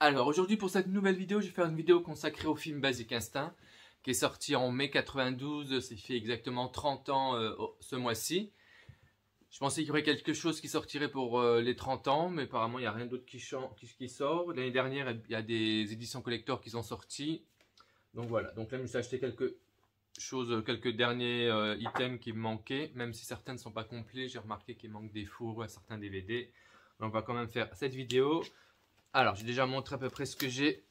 Alors aujourd'hui pour cette nouvelle vidéo, je vais faire une vidéo consacrée au film Basic Instinct qui est sorti en mai 92, ça fait exactement 30 ans ce mois-ci. Je pensais qu'il y aurait quelque chose qui sortirait pour les 30 ans, mais apparemment il n'y a rien d'autre qui sort. L'année dernière, il y a des éditions collector qui sont sorties. Donc voilà, donc là je me suis acheté quelques choses, quelques derniers items qui me manquaient, même si certains ne sont pas complets. J'ai remarqué qu'il manque des fours à certains DVD. Donc on va quand même faire cette vidéo. Alors, j'ai déjà montré à peu près ce que j'ai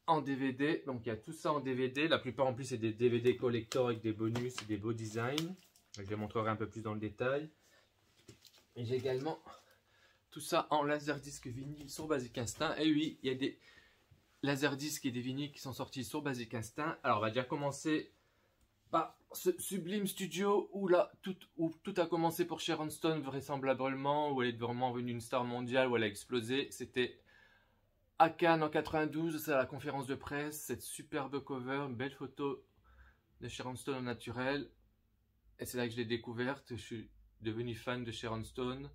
en DVD. Donc, il y a tout ça en DVD. La plupart, en plus, c'est des DVD collector avec des bonus et des beaux designs. Je les montrerai un peu plus dans le détail. Et j'ai également tout ça en laserdisc vinyle sur Basic Instinct. Et oui, il y a des laserdiscs et des vinyles qui sont sortis sur Basic Instinct. Alors, on va déjà commencer par ce Sublime Studio où tout a commencé pour Sharon Stone, vraisemblablement, où elle est vraiment venue une star mondiale, où elle a explosé. C'était à Cannes en 92, c'est à la conférence de presse, cette superbe cover, une belle photo de Sharon Stone au naturel. Et c'est là que je l'ai découverte, je suis devenu fan de Sharon Stone.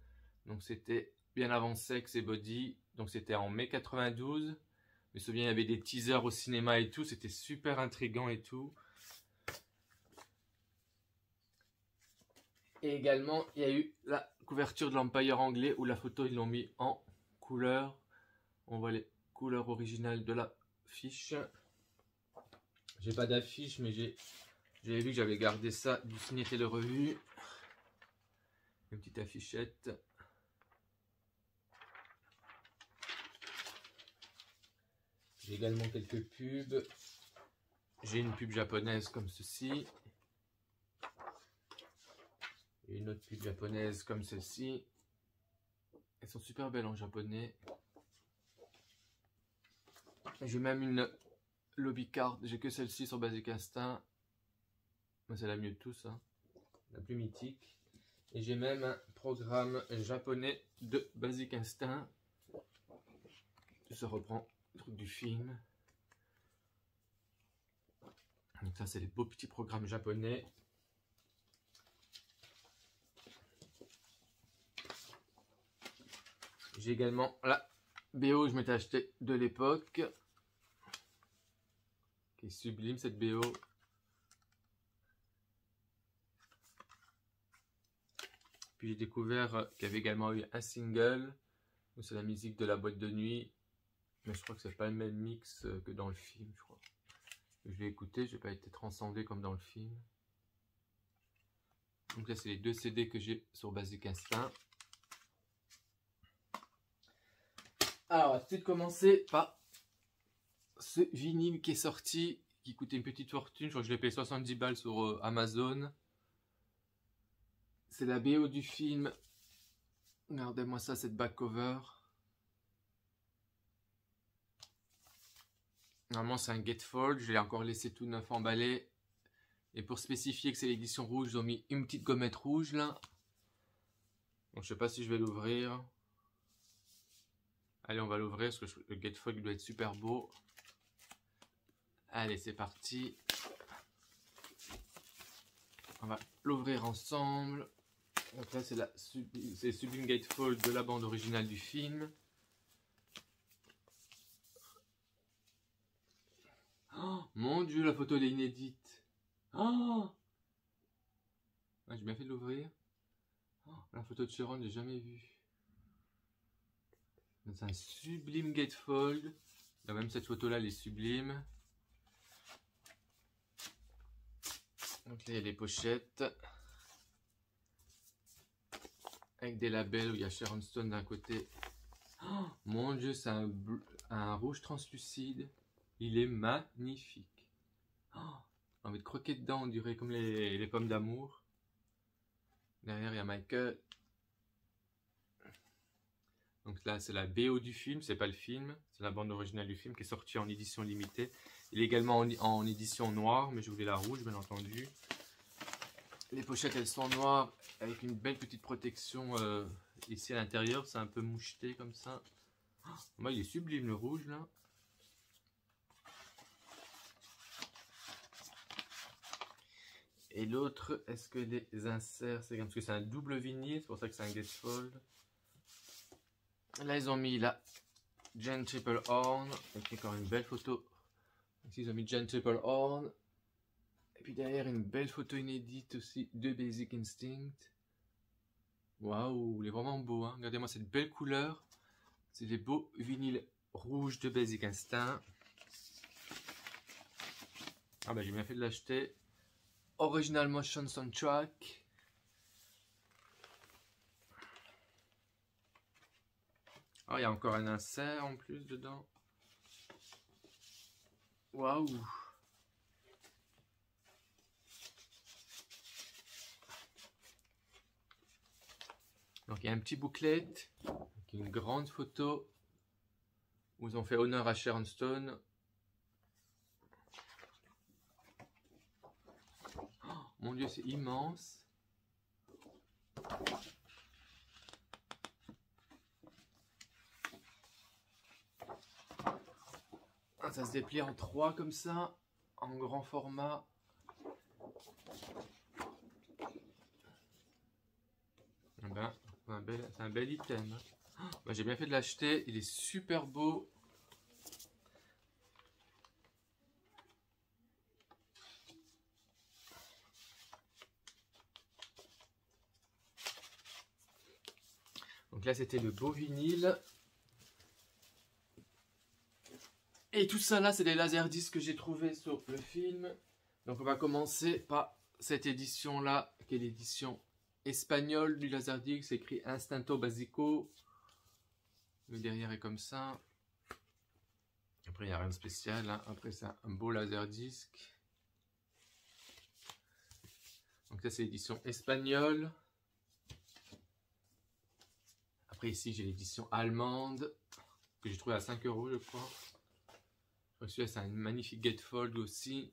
Donc c'était bien avant Sex et Body, donc c'était en mai 92. Je me souviens, il y avait des teasers au cinéma et tout, c'était super intriguant et tout. Et également, il y a eu la couverture de l'Empire anglais où la photo, ils l'ont mis en couleur. On voit les couleurs originales de la fiche. J'ai pas d'affiche, mais j'avais vu que j'avais gardé ça du Ciné Télé Revue. Une petite affichette. J'ai également quelques pubs. J'ai une pub japonaise comme ceci. Et une autre pub japonaise comme celle-ci. Elles sont super belles en japonais. J'ai même une lobby card, j'ai que celle-ci sur Basic Instinct. C'est la mieux de tous, hein. La plus mythique. Et j'ai même un programme japonais de Basic Instinct. Ça reprend le truc du film. Donc ça, c'est les beaux petits programmes japonais. J'ai également la BO que je m'étais acheté de l'époque. Qui est sublime cette BO. Puis j'ai découvert qu'il y avait également eu un single. C'est la musique de la boîte de nuit. Mais je crois que c'est pas le même mix que dans le film, je crois. Je l'ai écouté, je n'ai pas été transcendé comme dans le film. Donc là, c'est les deux CD que j'ai sur Basic Instinct. Alors, on va tout de suite commencer par ce vinyle qui est sorti, qui coûtait une petite fortune. Je crois que je l'ai payé 70 balles sur Amazon. C'est la BO du film. Regardez-moi ça, cette back cover. Normalement, c'est un gatefold. Je l'ai encore laissé tout neuf emballé. Et pour spécifier que c'est l'édition rouge, ils ont mis une petite gommette rouge là. Donc, je sais pas si je vais l'ouvrir. Allez, on va l'ouvrir parce que le gatefold doit être super beau. Allez, c'est parti. On va l'ouvrir ensemble. Donc là, c'est Sublime Gatefold de la bande originale du film. Oh, mon Dieu, la photo elle est inédite. Oh, ah, j'ai bien fait de l'ouvrir. Oh, la photo de Sharon, je l'ai jamais vue. C'est un Sublime Gatefold. Là, même cette photo-là, elle est sublime. Donc là, il y a les pochettes. Avec des labels où il y a Sharon Stone d'un côté. Oh, mon Dieu, c'est un rouge translucide. Il est magnifique. Oh, on a envie de croquer dedans, on dirait comme les pommes d'amour. Derrière, il y a Michael. Donc là, c'est la BO du film, c'est pas le film. C'est la bande originale du film qui est sortie en édition limitée. Il est également en édition noire, mais je voulais la rouge, bien entendu. Les pochettes, elles sont noires avec une belle petite protection ici à l'intérieur. C'est un peu moucheté comme ça. Oh, moi, il est sublime le rouge là. Et l'autre, est-ce que les inserts, c'est parce que c'est un double vinyle, c'est pour ça que c'est un gatefold. Là, ils ont mis la Jen Triple Horn, avec encore une belle photo. Ici ils ont mis Jen Triple Horn. Et puis derrière une belle photo inédite aussi de Basic Instinct. Waouh, il est vraiment beau, hein. Regardez-moi cette belle couleur. C'est des beaux vinyles rouges de Basic Instinct. Ah bah j'ai bien fait de l'acheter. Original Motion Soundtrack. Ah, il y a encore un insert en plus dedans. Waouh. Donc il y a un petit booklet avec une grande photo où ils ont fait honneur à Sharon Stone. Oh, mon Dieu, c'est immense. Ah, ça se déplie en 3 comme ça, en grand format. Ben, c'est un bel item. Oh, ben, j'ai bien fait de l'acheter, il est super beau. Donc là c'était le beau vinyle. Et tout ça là c'est des laserdiscs que j'ai trouvé sur le film. Donc on va commencer par cette édition là, qui est l'édition espagnole du laserdisc. C'est écrit Instinto Básico. Le derrière est comme ça. Après il n'y a rien de spécial, hein. Après c'est un beau laserdisc. Donc ça c'est l'édition espagnole. Après ici j'ai l'édition allemande que j'ai trouvé à 5 € je crois. Celui-là c'est un magnifique gatefold aussi.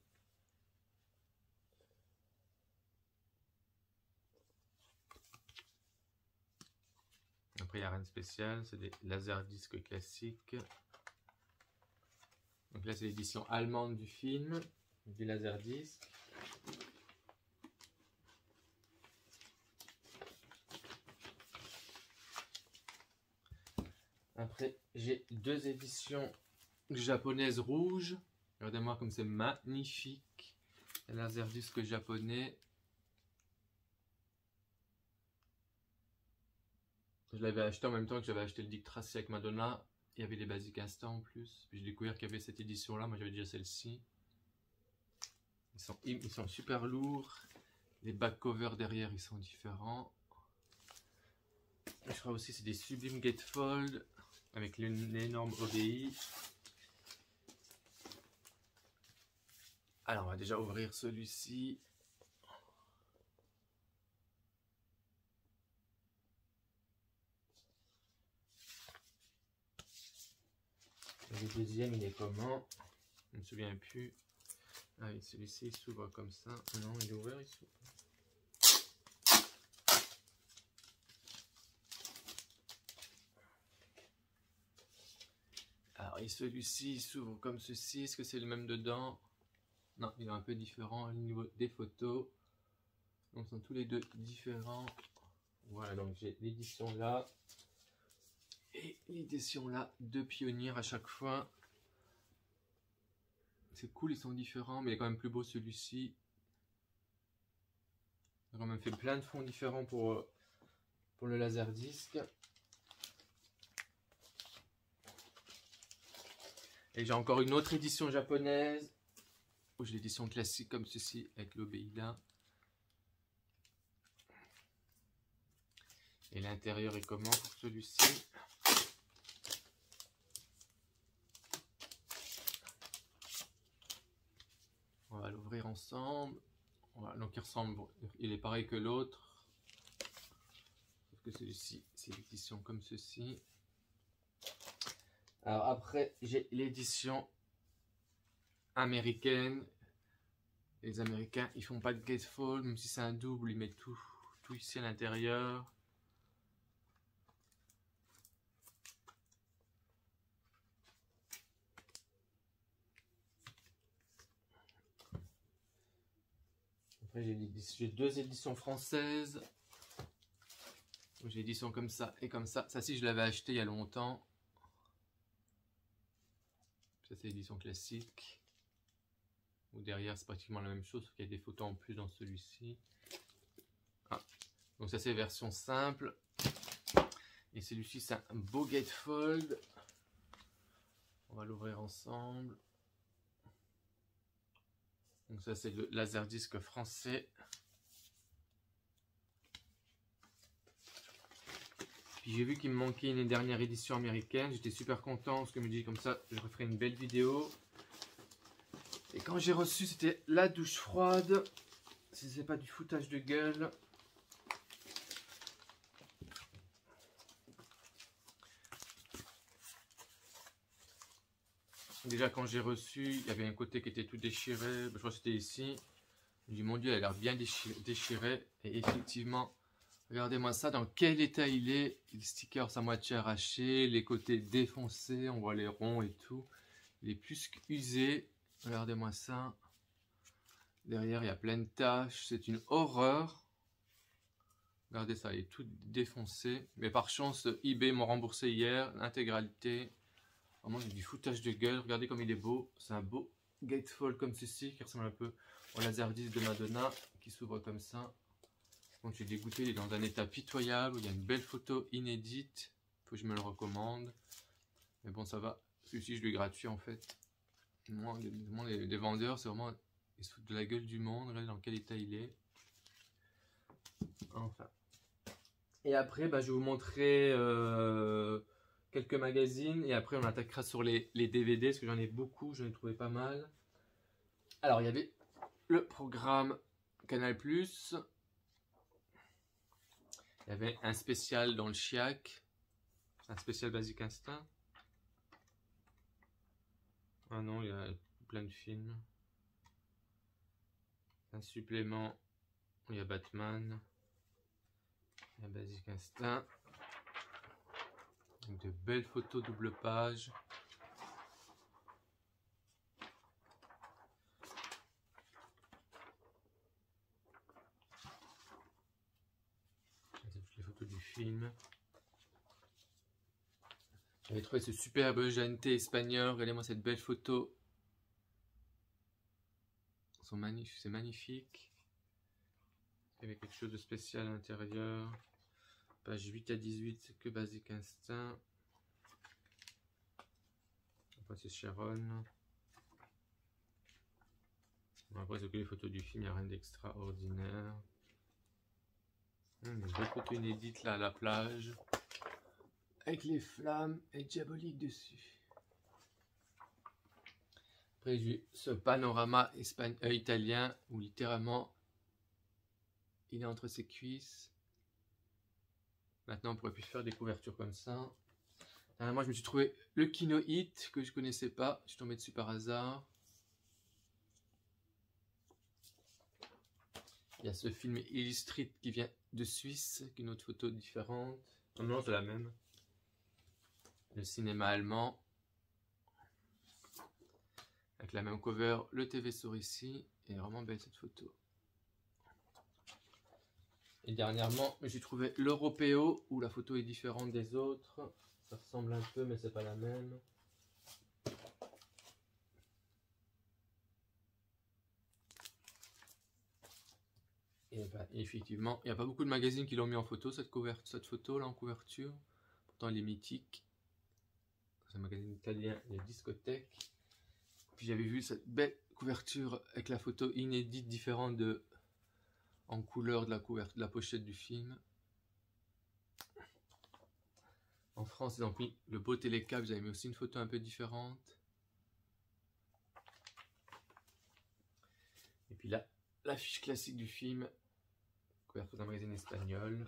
Après il n'y a rien de spécial, c'est des laserdiscs classiques. Donc là c'est l'édition allemande du film, du laserdisc. Après j'ai 2 éditions japonaises rouges. Regardez-moi comme c'est magnifique. Un laserdisc japonais. Je l'avais acheté en même temps que j'avais acheté le Dick Tracy avec Madonna. Il y avait des Basic Instinct en plus. Puis j'ai découvert qu'il y avait cette édition là. Moi j'avais déjà celle-ci. Ils sont super lourds. Les back covers derrière ils sont différents. Je crois aussi c'est des sublimes gatefold avec l'énorme OBI. Alors on va déjà ouvrir celui-ci. Le deuxième il est comment? Je ne me souviens plus. Ah oui, celui-ci il s'ouvre comme ça. Non, il est ouvert, il s'ouvre. Alors, et celui-ci il s'ouvre comme ceci. Est-ce que c'est le même dedans? Non, il est un peu différent au niveau des photos. Donc, ils sont tous les deux différents. Voilà, donc j'ai l'édition là. Et l'édition là de Pionnier à chaque fois. C'est cool, ils sont différents, mais il est quand même plus beau celui-ci. J'ai quand même fait plein de fonds différents pour le laserdisc. Et j'ai encore une autre édition japonaise. Où j'ai l'édition classique comme ceci avec l'OBI là. Et l'intérieur est comment pour celui-ci? On va l'ouvrir ensemble. Voilà, donc il ressemble, il est pareil que l'autre. Sauf que celui-ci, c'est l'édition comme ceci. Alors après, j'ai l'édition américaine. Les Américains, ils font pas de gatefold, même si c'est un double, ils mettent tout ici à l'intérieur. Après, j'ai 2 éditions françaises. J'ai l'édition comme ça et comme ça. Ça, si je l'avais acheté il y a longtemps. Ça c'est l'édition classique. Ou derrière c'est pratiquement la même chose, sauf qu'il y a des photos en plus dans celui-ci. Ah. Donc ça c'est version simple. Et celui-ci c'est un beau gatefold. On va l'ouvrir ensemble. Donc ça c'est le Laserdisc français. Puis j'ai vu qu'il me manquait une dernière édition américaine. J'étais super content parce que je me dis comme ça je referai une belle vidéo. Et quand j'ai reçu, c'était la douche froide. Si c'est pas du foutage de gueule. Déjà quand j'ai reçu, il y avait un côté qui était tout déchiré. Je crois que c'était ici. Je me dis mon Dieu, elle a l'air bien déchirée. Et effectivement, regardez-moi ça, dans quel état il est. Les stickers à moitié arrachés, les côtés défoncés, on voit les ronds et tout. Il est plus qu'usé. Regardez-moi ça. Derrière, il y a plein de taches. C'est une horreur. Regardez ça, il est tout défoncé. Mais par chance, eBay m'a remboursé hier l'intégralité. Vraiment, j'ai du foutage de gueule. Regardez comme il est beau. C'est un beau gatefold comme ceci qui ressemble un peu au Laserdisc de Madonna qui s'ouvre comme ça. Donc, j'ai dégoûté. Il est dans un état pitoyable. Il y a une belle photo inédite. Faut que je me le recommande. Mais bon, ça va. Celui-ci, je l'ai gratuit en fait. Moi, les vendeurs, c'est vraiment, ils se foutent de la gueule du monde. Regardez dans quel état il est. Enfin. Et après, bah, je vais vous montrer quelques magazines. Et après, on attaquera sur les DVD, parce que j'en ai beaucoup. J'en ai trouvé pas mal. Alors, il y avait le programme Canal+. Il y avait un spécial dans le Chiac. Un spécial Basic Instinct. Ah non, il y a plein de films. Un supplément, il y a Batman. Il y a Basic Instinct. Donc de belles photos double page. C'est toutes les photos du film. J'avais trouvé ce superbe Gente espagnol. Regardez-moi cette belle photo. C'est magnifique. Il y avait quelque chose de spécial à l'intérieur. Page 8 à 18, c'est que Basic Instinct. Après c'est Sharon. Bon, après c'est que les photos du film, il n'y a rien d'extraordinaire. Des belles photos inédites là à la plage. Avec les flammes et diabolique dessus. Après j'ai eu ce panorama italien où littéralement il est entre ses cuisses. Maintenant on pourrait plus faire des couvertures comme ça. Moi je me suis trouvé le Kino Hit que je connaissais pas. Je suis tombé dessus par hasard. Il y a ce film Illustré qui vient de Suisse, avec une autre photo différente. Non, c'est la même. Le cinéma allemand. Avec la même cover, le TV sur ici. Et vraiment belle cette photo. Et dernièrement, j'ai trouvé l'Européo, où la photo est différente des autres. Ça ressemble un peu, mais c'est pas la même. Et bah, effectivement, il n'y a pas beaucoup de magazines qui l'ont mis en photo, cette photo là en couverture. Pourtant, elle est mythique. C'est un magazine italien, les discothèques. Puis j'avais vu cette belle couverture avec la photo inédite, différente en couleur de la pochette du film. En France, ils ont pris le beau télécap, j'avais mis aussi une photo un peu différente. Et puis là, l'affiche classique du film, couverture d'un magazine espagnol.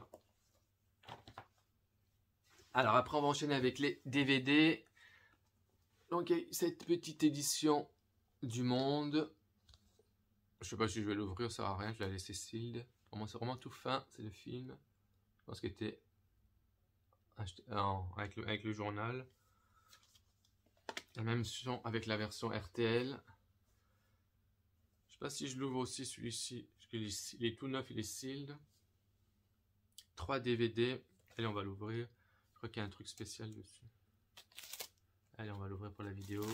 Alors après, on va enchaîner avec les DVD. Donc il y a cette petite édition du Monde. Je sais pas si je vais l'ouvrir, ça sert à rien, je vais la laisser sealed. Pour moi, c'est vraiment tout fin, c'est le film. Je pense qu'il était acheté avec le journal. La même son avec la version RTL. Je sais pas si je l'ouvre aussi celui-ci, parce qu'il est tout neuf, il est sealed. 3 DVD. Allez, on va l'ouvrir. Je crois qu'il y a un truc spécial dessus. Allez, on va l'ouvrir pour la vidéo.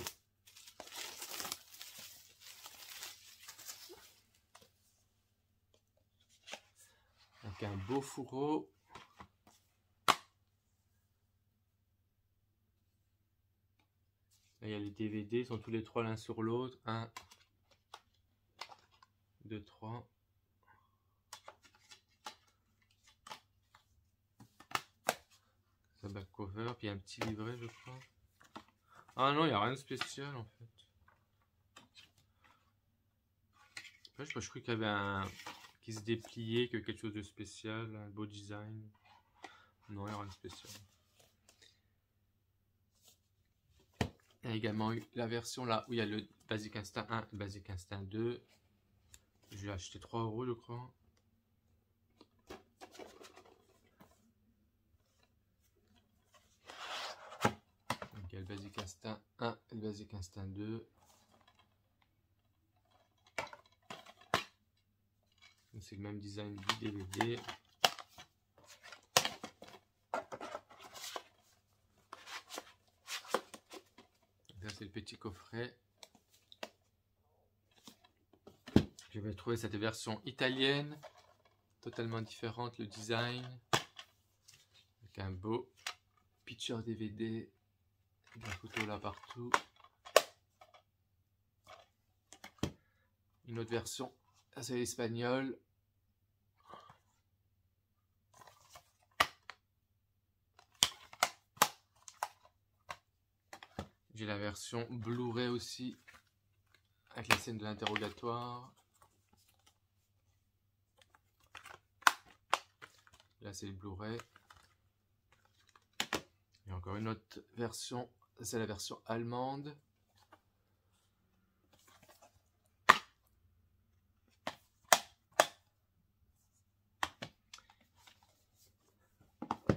Avec un beau fourreau. Là, il y a les DVD, ils sont tous les trois l'un sur l'autre. 1, 2, 3. Ça back cover, puis il y a un petit livret, je crois. Ah non, il n'y a rien de spécial en fait. Je crois qu'il y avait un qui se dépliait, que quelque chose de spécial, un beau design. Non, il n'y a rien de spécial. Il y a également eu la version là où il y a le Basic Instinct 1 et Basic Instinct 2. Je l'ai acheté 3 €, je crois. Donc il y a le Basic Instinct 1 et le Basic Instinct 2. C'est le même design du DVD. Là c'est le petit coffret. Je vais trouver cette version italienne, totalement différente, le design, avec un beau picture DVD, des photos là partout. Une autre version, c'est l'espagnol. J'ai la version Blu-ray aussi, avec la scène de l'interrogatoire. Là c'est le Blu-ray. Il y a encore une autre version, c'est la version allemande.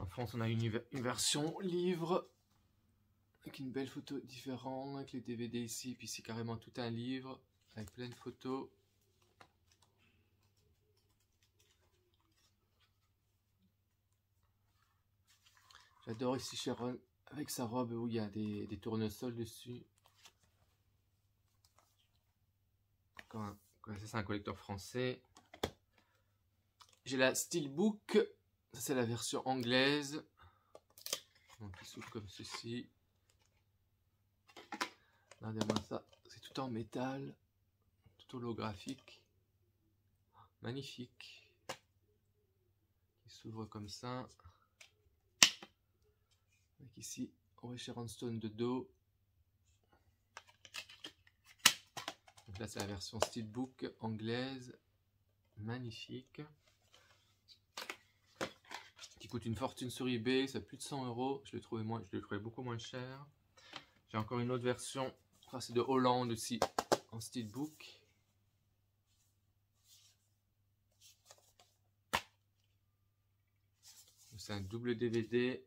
En France on a une version livre. Avec une belle photo différente, avec les DVD ici, puis c'est carrément tout un livre, avec plein de photos. J'adore ici Sharon, avec sa robe où il y a des tournesols dessus. Ça c'est un collecteur français. J'ai la Steelbook, ça c'est la version anglaise. Donc il s'ouvre comme ceci. Regardez-moi ça, c'est tout en métal, tout holographique, magnifique. Il s'ouvre comme ça. Avec ici, on voit Sharon Stone de dos. Donc là, c'est la version Steelbook anglaise, magnifique. Qui coûte une fortune sur eBay, ça plus de 100 €. Je l'ai trouvé beaucoup moins cher. J'ai encore une autre version. C'est de Hollande aussi, en Steelbook. C'est un double DVD.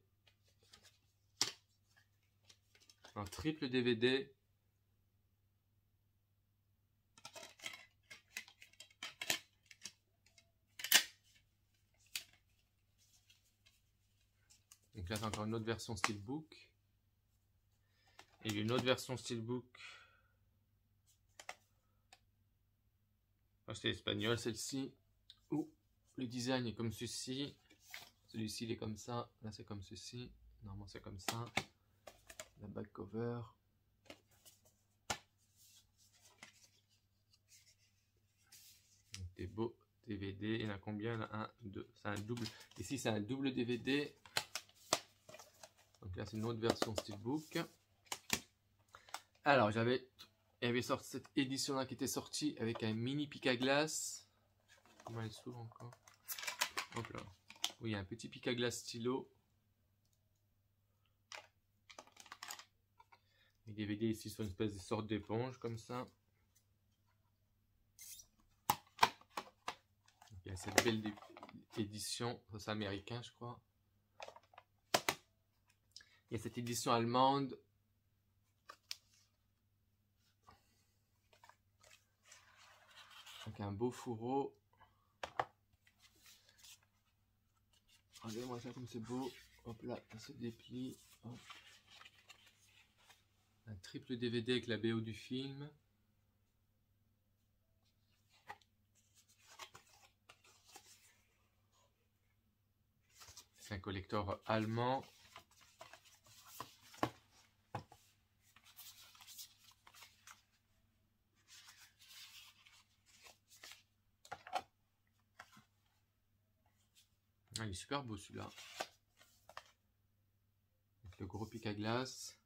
Un triple DVD. Donc là, c'est encore une autre version Steelbook. Et une autre version Steelbook. C'est espagnol celle-ci. Où le design est comme ceci. Celui-ci il est comme ça. Là c'est comme ceci. Normalement c'est comme ça. La back cover. Donc, des beaux DVD. Il y en a combien là? 1, 2. C'est un double. Ici c'est un double DVD. Donc là c'est une autre version Steelbook. Alors il y avait sorti cette édition là qui était sortie avec un mini pic à glace. Comment elle s'ouvre encore? Hop là. Oui, il y a un petit pic à glace stylo. Les DVD ici sont une espèce de sorte d'éponge comme ça. Il y a cette belle édition, c'est américain je crois. Il y a cette édition allemande. Avec un beau fourreau. Regardez-moi ça comme c'est beau. Hop là, ça se déplie. Hop. Un triple DVD avec la BO du film. c'est un collector allemand. Ah, il est super beau celui-là. Avec le gros pic à glace.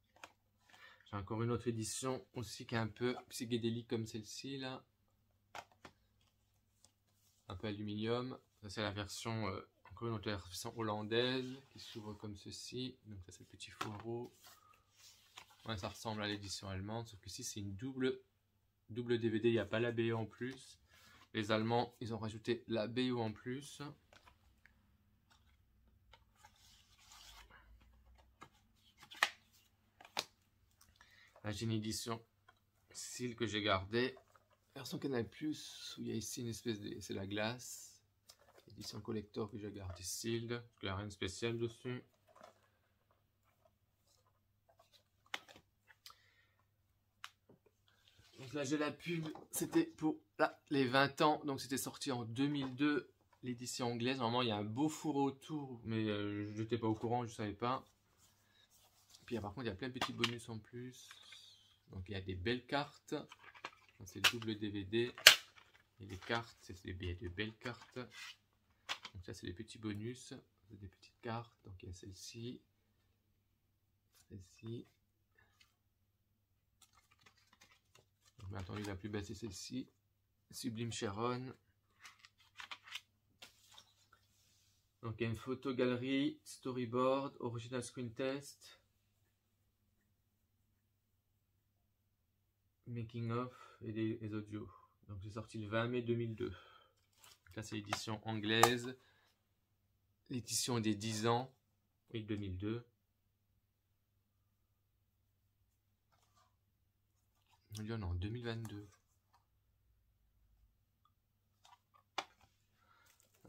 J'ai encore une autre édition aussi qui est un peu psychédélique comme celle-ci là. Un peu aluminium. Ça c'est la version, encore une autre version hollandaise qui s'ouvre comme ceci. Donc ça c'est le petit fourreau. Ouais, ça ressemble à l'édition allemande, sauf que ici c'est une double DVD, il n'y a pas la BO en plus. Les Allemands, ils ont rajouté la BO en plus. Là j'ai une édition style que j'ai gardée. Version Canal+, où il y a ici une espèce de... c'est la glace. Édition collector que j'ai gardée Sealed, parce qu'il n'y a rien de spécial dessus. Donc là j'ai la pub, c'était pour là, les 20 ans, donc c'était sorti en 2002, l'édition anglaise. Normalement il y a un beau fourreau autour, mais je n'étais pas au courant, je ne savais pas. Puis par contre il y a plein de petits bonus en plus. Donc il y a des belles cartes, c'est le double DVD. Et les cartes, c'est de belles cartes. Donc ça c'est les petits bonus, c'est des petites cartes. Donc il y a celle-ci, celle-ci. Bien entendu la plus belle c'est celle-ci, Sublime Sharon. Donc il y a une photo galerie, storyboard, original screen test, making of et des audios. Donc c'est sorti le 20 mai 2002. Là c'est l'édition anglaise, l'édition des 10 ans, oui 2002. On est en 2022.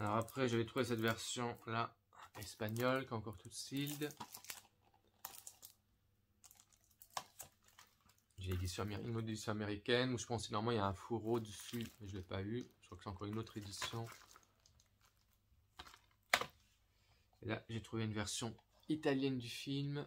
Alors après j'avais trouvé cette version là espagnole qui est encore toute sealed. J'ai une autre édition américaine où je pense que normalement il y a un fourreau dessus, mais je ne l'ai pas eu. Je crois que c'est encore une autre édition. Et là j'ai trouvé une version italienne du film.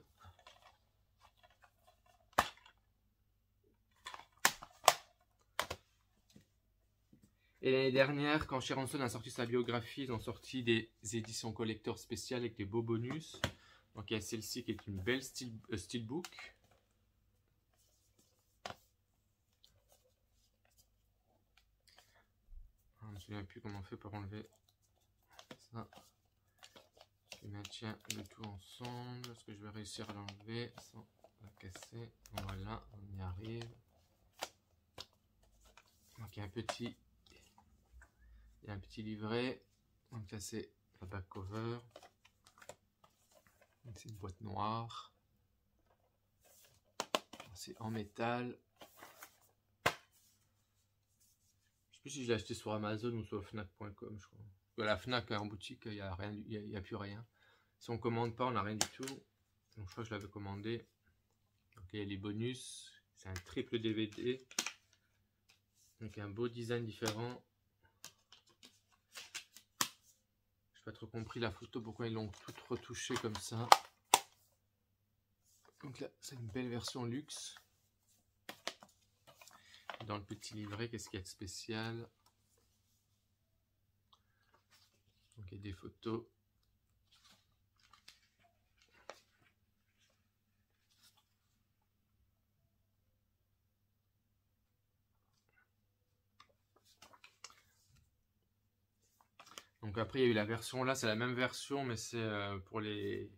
Et l'année dernière, quand Sharon Stone a sorti sa biographie, ils ont sorti des éditions collector spéciales avec des beaux bonus. Donc il y a celle-ci qui est une belle steelbook. Je ne me souviens plus comment on fait pour enlever ça. Je maintiens le tout ensemble. Est-ce que je vais réussir à l'enlever sans la casser? Voilà, on y arrive. Donc il y a un petit livret. Donc ça c'est la back cover. C'est une boîte noire. C'est en métal. Je sais plus si je l'ai acheté sur Amazon ou sur Fnac.com, je crois. À la Fnac en boutique, il n'y a rien, il y a plus rien. Si on commande pas, on n'a rien du tout. Donc je crois que je l'avais commandé. Donc il y a les bonus. C'est un triple DVD. Donc un beau design différent. Je n'ai pas trop compris la photo, pourquoi ils l'ont toute retouché comme ça. Donc là, c'est une belle version luxe. Dans le petit livret, qu'est-ce qu'il y a de spécial? Donc il y a des photos. Donc après il y a eu la version là, c'est la même version, mais c'est pour les...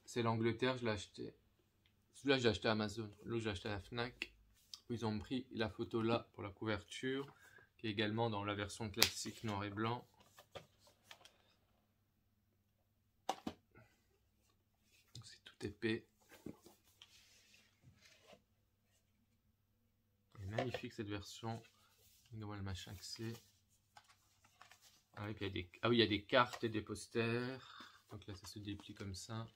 C'est l'Angleterre, je l'ai acheté. Celui-là, j'ai acheté à Amazon. L'autre, j'ai acheté à la Fnac. Ils ont pris la photo là pour la couverture, qui est également dans la version classique noir et blanc. C'est tout épais. Elle est magnifique cette version. On voit le machin que c'est. Ah oui, il y a des cartes et des posters. Donc là, ça se déplie comme ça.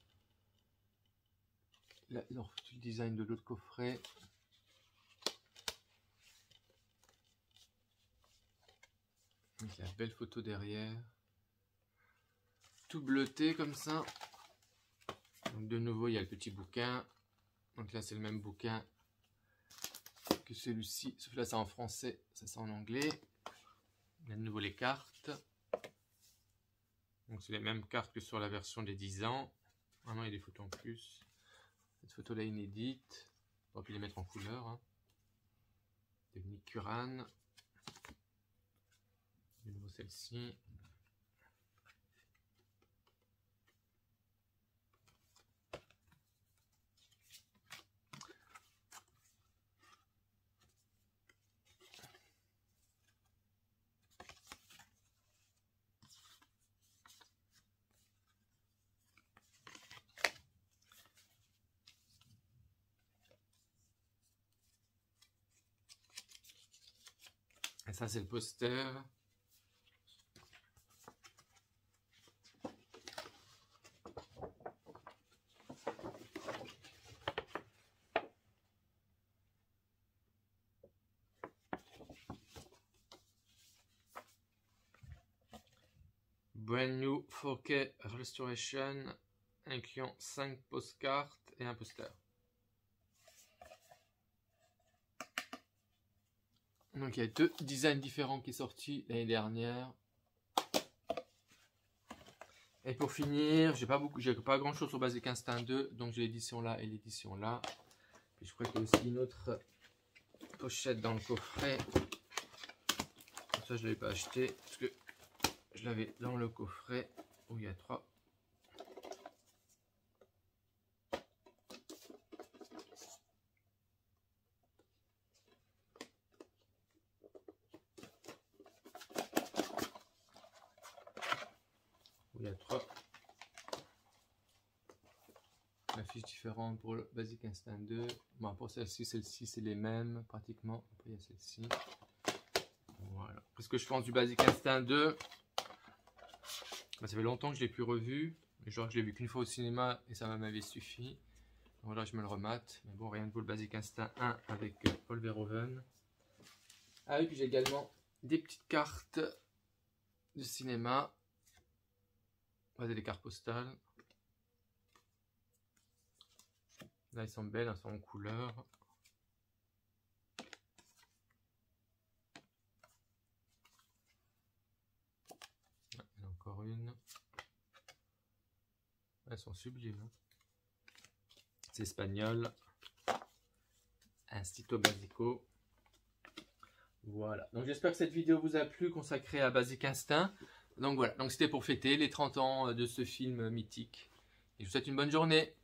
Là, ils ont refait le design de l'autre coffret. Donc, la belle photo derrière. tout bleuté comme ça. Donc de nouveau, il y a le petit bouquin. Donc là, c'est le même bouquin que celui-ci, sauf là, c'est en français, ça c'est en anglais. Il y a de nouveau les cartes. Donc c'est les mêmes cartes que sur la version des 10 ans. Vraiment, il y a des photos en plus. Cette photo-là inédite. On aurait pu les mettre en couleur. Hein. De Nick Curran. De nouveau celle-ci. Et ça, c'est le poster. Brand New 4K Restoration, incluant 5 postcards et un poster. Donc il y a 2 designs différents qui sont sortis l'année dernière. Et pour finir, j'ai pas grand chose sur Basic Instinct 2, donc j'ai l'édition là et l'édition là. Et je crois qu'il y a aussi une autre pochette dans le coffret. Ça je l'avais pas acheté parce que je l'avais dans le coffret où il y a 3. Il y a 3 affiches différentes pour le Basic Instinct 2. Bon, pour celle-ci c'est les mêmes pratiquement. Après il y a celle-ci. Voilà. Qu'est-ce que je pense du Basic Instinct 2? Ça fait longtemps que je l'ai plus revu. Genre je l'ai vu qu'une fois au cinéma et ça m'avait suffi. Donc là je me le remate. Mais bon, rien de pour le Basic Instinct 1 avec Paul Verhoeven. Ah oui, puis j'ai également des petites cartes de cinéma. Voilà, des cartes postales. Là, elles sont belles, elles sont en couleur. Il y en a encore une. Elles sont sublimes. Hein. C'est espagnol. Instinto Básico. Voilà. Donc j'espère que cette vidéo vous a plu, consacrée à Basic Instinct. Donc voilà. Donc c'était pour fêter les 30 ans de ce film mythique. Et je vous souhaite une bonne journée.